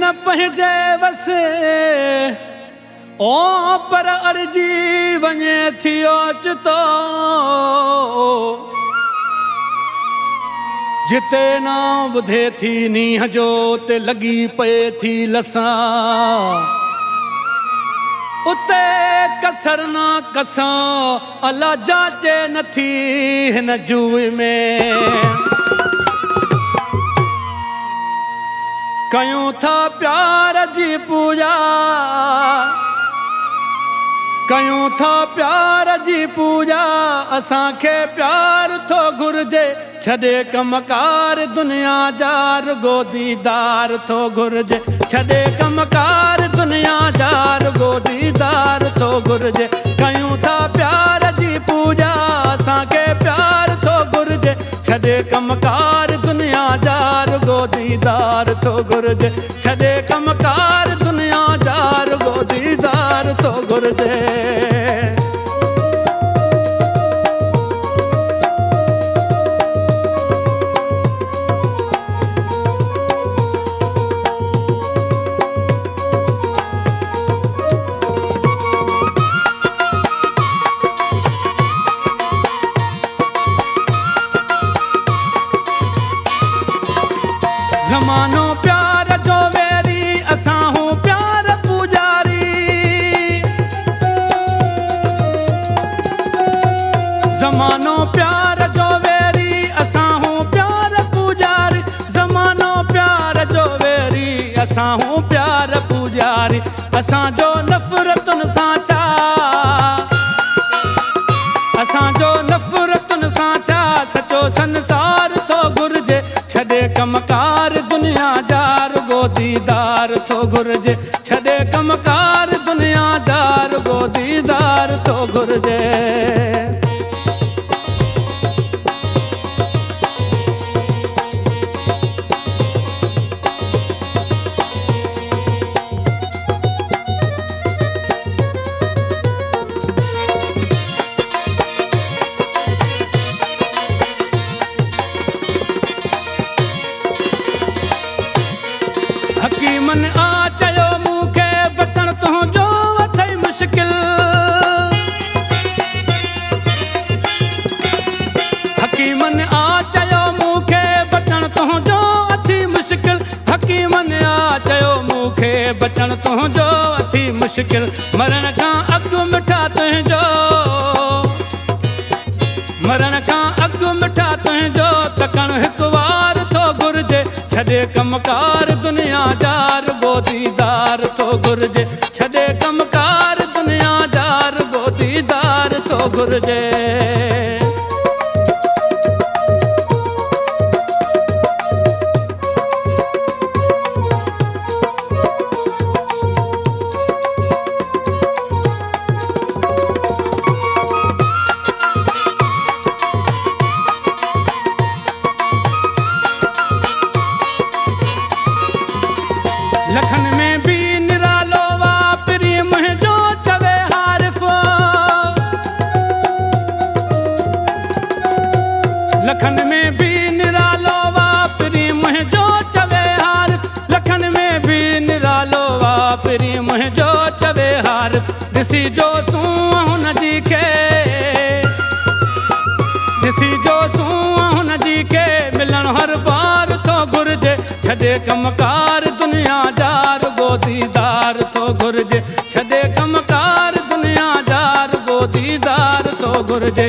न पंहिंजे वस ओ पर अर्जी वञे थी ओचितो जिते ना ॿुधे थी नींहं जो ते लॻी पए थी लसां उते कसर ना कसां अला जाचे नथी हिन जूए में कयूं था प्यार जी पूजा कयूं था प्यार जी पूजा असांखे प्यार थो घुर्जे छॾे कमकार दुनिया जा रुगो दीदार थो घुर्जे छॾे कमकार दुनिया जा रुगो दीदार थो घुर्जे कयूं था प्यार जी पूजा असांखे प्यार थो घुर्जे छॾे कमकार दुनिया जा रुगो दीदार थो घुर्जे छॾे कमकार दुनिया जा रुगो दीदार थो घुर्जे ज़मानो प्यार जो वेरी असां हूं प्यार पुजारी ज़मानो प्यार जो वेरी असां हूं प्यार पुजारी ज़मानो प्यार जो वेरी असां हूं प्यार पुजारी असांजो नफ़रतुनि सां छा असांजो नफ़रतुनि सां छा सचो संसार थो घुर्जे छॾे कमकार दुनिया जा रुगो दीदार थो घुर्जे छॾे कमकार दुनिया जा रुगो दीदार थो घुर्जे हकीमन आ चयो मूंखे बचण तुंहिंजो अथई मुश्किल हकीमन आ चयो मूंखे बचण तुंहिंजो अथई मुश्किल हकीमन आ चयो मूंखे बचण तुंहिंजो अथई मुश्किल मरण खां अॻु मिठा तुंहिंजो मरण खां अॻु मिठा तुंहिंजो तकण हिकु वार थो घुर्जे छॾे कमकार दुनिया जा रुगो दीदार थो घुर्जे छॾे कमकार दुनिया जा रुगो दीदार थो घुर्जे लखन में भी निरालो वापरी मुंहिंजो चवे हारिफ़ लखन में भी निरालो वापरी मुंहिंजो चवे हारिफ़ लखन में भी निरालो वापरी मुंहिंजो चवे हारिफ़ ॾिसी जो सूंहं हुन जी खे ॾिसी जो सूंहं हुन जी खे मिलण हर बार थो घुर्जे छॾे कमकार दुनिया जा रुगो दीदार थो घुर्जे छॾे कमकार दुनिया जा रुगो दीदार थो घुर्जे